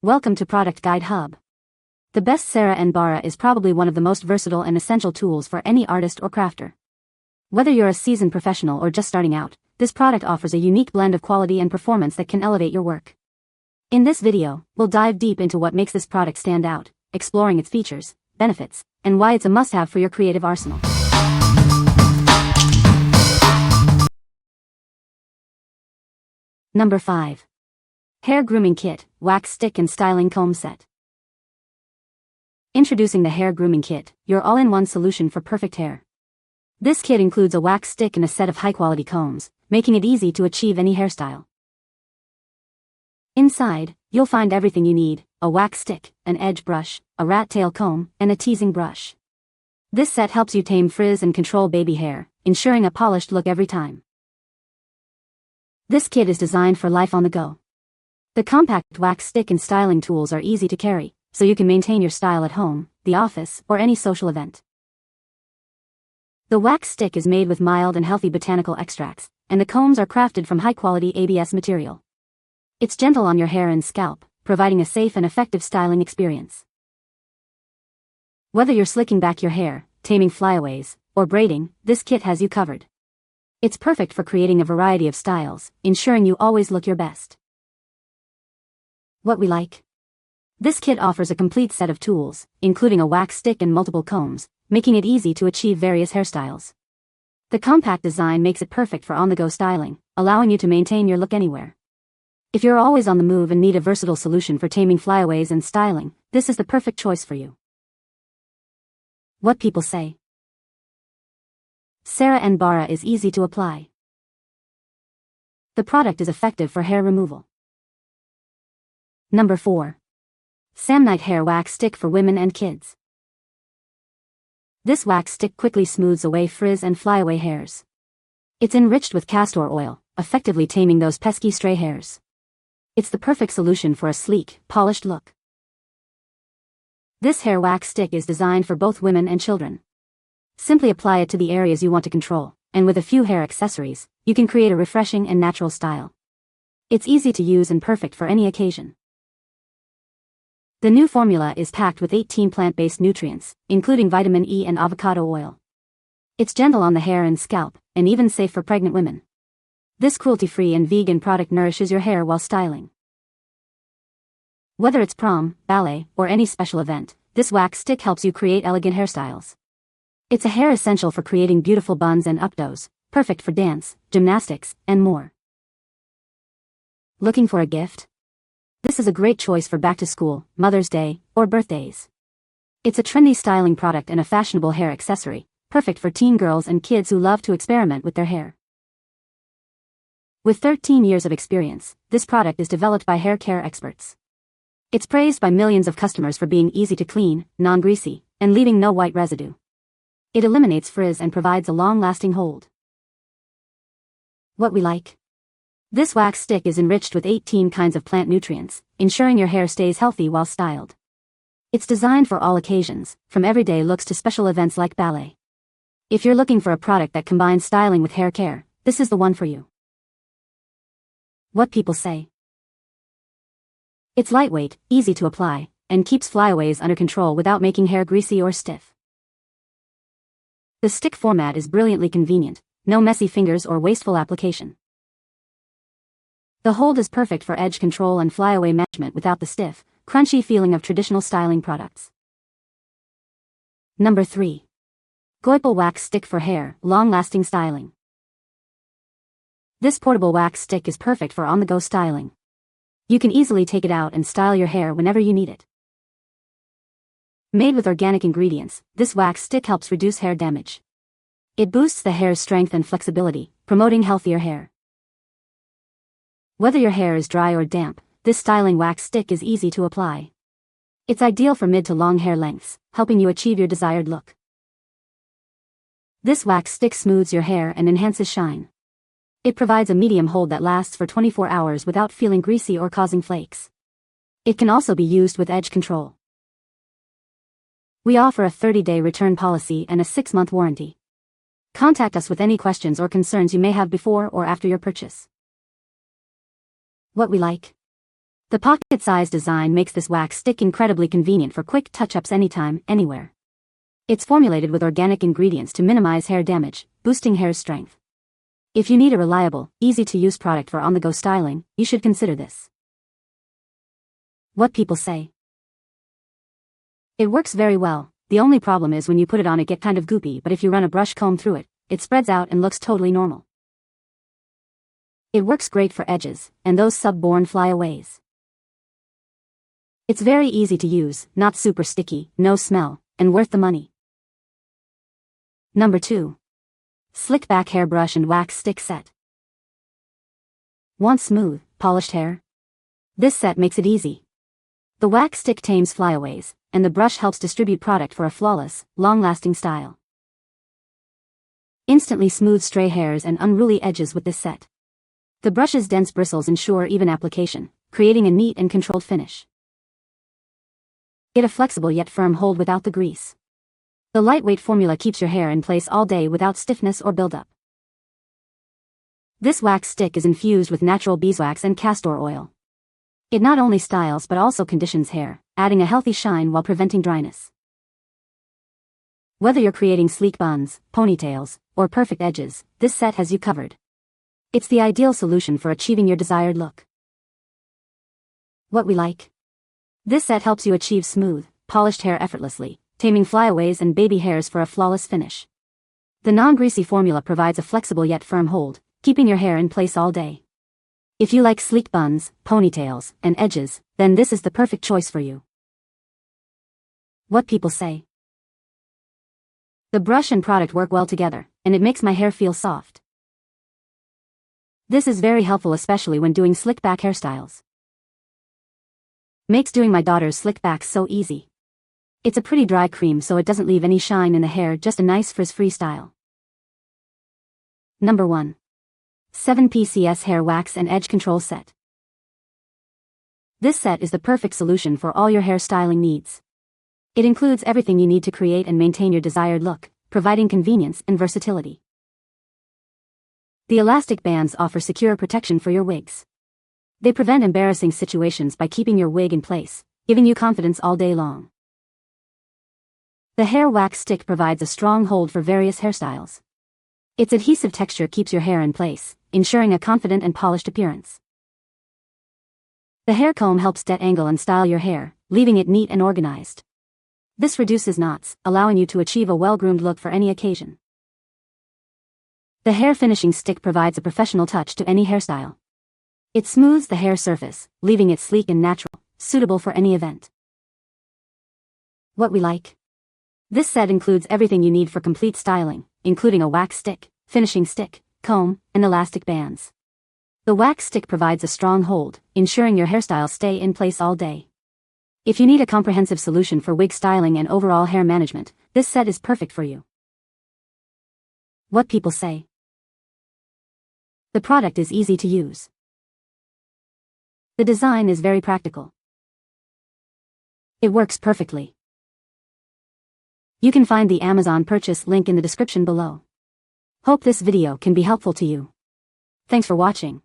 Welcome to Product Guide Hub. The best Cera En Barra is probably one of the most versatile and essential tools for any artist or crafter. Whether you're a seasoned professional or just starting out, this product offers a unique blend of quality and performance that can elevate your work. In this video, we'll dive deep into what makes this product stand out, exploring its features, benefits, and why it's a must-have for your creative arsenal. Number 5. Hair Grooming Kit, Wax Stick and Styling Comb Set. Introducing the Hair Grooming Kit, your all-in-one solution for perfect hair. This kit includes a wax stick and a set of high-quality combs, making it easy to achieve any hairstyle. Inside, you'll find everything you need: a wax stick, an edge brush, a rat tail comb, and a teasing brush. This set helps you tame frizz and control baby hair, ensuring a polished look every time. This kit is designed for life on the go. The compact wax stick and styling tools are easy to carry, so you can maintain your style at home, the office, or any social event. The wax stick is made with mild and healthy botanical extracts, and the combs are crafted from high-quality ABS material. It's gentle on your hair and scalp, providing a safe and effective styling experience. Whether you're slicking back your hair, taming flyaways, or braiding, this kit has you covered. It's perfect for creating a variety of styles, ensuring you always look your best. What we like? This kit offers a complete set of tools, including a wax stick and multiple combs, making it easy to achieve various hairstyles. The compact design makes it perfect for on-the-go styling, allowing you to maintain your look anywhere. If you're always on the move and need a versatile solution for taming flyaways and styling, this is the perfect choice for you. What people say. Cera En Barra is easy to apply. The product is effective for hair removal. Number 4. Samnyte Hair Wax Stick for Women and Kids. This wax stick quickly smooths away frizz and flyaway hairs. It's enriched with castor oil, effectively taming those pesky stray hairs. It's the perfect solution for a sleek, polished look. This hair wax stick is designed for both women and children. Simply apply it to the areas you want to control, and with a few hair accessories, you can create a refreshing and natural style. It's easy to use and perfect for any occasion. The new formula is packed with 18 plant-based nutrients, including vitamin E and avocado oil. It's gentle on the hair and scalp, and even safe for pregnant women. This cruelty-free and vegan product nourishes your hair while styling. Whether it's prom, ballet, or any special event, this wax stick helps you create elegant hairstyles. It's a hair essential for creating beautiful buns and updos, perfect for dance, gymnastics, and more. Looking for a gift? This is a great choice for back to school, Mother's Day, or birthdays. It's a trendy styling product and a fashionable hair accessory, perfect for teen girls and kids who love to experiment with their hair. With 13 years of experience, this product is developed by hair care experts. It's praised by millions of customers for being easy to clean, non-greasy, and leaving no white residue. It eliminates frizz and provides a long-lasting hold. What we like? This wax stick is enriched with 18 kinds of plant nutrients, ensuring your hair stays healthy while styled. It's designed for all occasions, from everyday looks to special events like ballet. If you're looking for a product that combines styling with hair care, this is the one for you. What people say. It's lightweight, easy to apply, and keeps flyaways under control without making hair greasy or stiff. The stick format is brilliantly convenient, no messy fingers or wasteful application. The hold is perfect for edge control and flyaway management without the stiff, crunchy feeling of traditional styling products. Number 3. Goiple Wax Stick for Hair, Long-Lasting Styling. This portable wax stick is perfect for on-the-go styling. You can easily take it out and style your hair whenever you need it. Made with organic ingredients, this wax stick helps reduce hair damage. It boosts the hair's strength and flexibility, promoting healthier hair. Whether your hair is dry or damp, this styling wax stick is easy to apply. It's ideal for mid to long hair lengths, helping you achieve your desired look. This wax stick smooths your hair and enhances shine. It provides a medium hold that lasts for 24 hours without feeling greasy or causing flakes. It can also be used with edge control. We offer a 30-day return policy and a 6-month warranty. Contact us with any questions or concerns you may have before or after your purchase. What we like? The pocket-sized design makes this wax stick incredibly convenient for quick touch-ups anytime, anywhere. It's formulated with organic ingredients to minimize hair damage, boosting hair's strength. If you need a reliable, easy-to-use product for on-the-go styling, you should consider this. What people say. It works very well. The only problem is when you put it on it get kind of goopy, but if you run a brush comb through it, it spreads out and looks totally normal. It works great for edges, and those sub-born flyaways. It's very easy to use, not super sticky, no smell, and worth the money. Number 2. Slick Back Hairbrush and Wax Stick Set. Want smooth, polished hair? This set makes it easy. The wax stick tames flyaways, and the brush helps distribute product for a flawless, long-lasting style. Instantly smooth stray hairs and unruly edges with this set. The brush's dense bristles ensure even application, creating a neat and controlled finish. Get a flexible yet firm hold without the grease. The lightweight formula keeps your hair in place all day without stiffness or buildup. This wax stick is infused with natural beeswax and castor oil. It not only styles but also conditions hair, adding a healthy shine while preventing dryness. Whether you're creating sleek buns, ponytails, or perfect edges, this set has you covered. It's the ideal solution for achieving your desired look. What we like. This set helps you achieve smooth, polished hair effortlessly, taming flyaways and baby hairs for a flawless finish. The non-greasy formula provides a flexible yet firm hold, keeping your hair in place all day. If you like sleek buns, ponytails, and edges, then this is the perfect choice for you. What people say. The brush and product work well together, and it makes my hair feel soft. This is very helpful especially when doing slick back hairstyles. Makes doing my daughter's slick backs so easy. It's a pretty dry cream so it doesn't leave any shine in the hair, just a nice frizz-free style. Number 1. 7PCS Hair Wax and Edge Control Set. This set is the perfect solution for all your hair styling needs. It includes everything you need to create and maintain your desired look, providing convenience and versatility. The elastic bands offer secure protection for your wigs. They prevent embarrassing situations by keeping your wig in place, giving you confidence all day long. The hair wax stick provides a strong hold for various hairstyles. Its adhesive texture keeps your hair in place, ensuring a confident and polished appearance. The hair comb helps detangle and style your hair, leaving it neat and organized. This reduces knots, allowing you to achieve a well-groomed look for any occasion. The hair finishing stick provides a professional touch to any hairstyle. It smooths the hair surface, leaving it sleek and natural, suitable for any event. What we like. This set includes everything you need for complete styling, including a wax stick, finishing stick, comb, and elastic bands. The wax stick provides a strong hold, ensuring your hairstyles stay in place all day. If you need a comprehensive solution for wig styling and overall hair management, this set is perfect for you. What people say. The product is easy to use. The design is very practical. It works perfectly. You can find the Amazon purchase link in the description below. Hope this video can be helpful to you. Thanks for watching.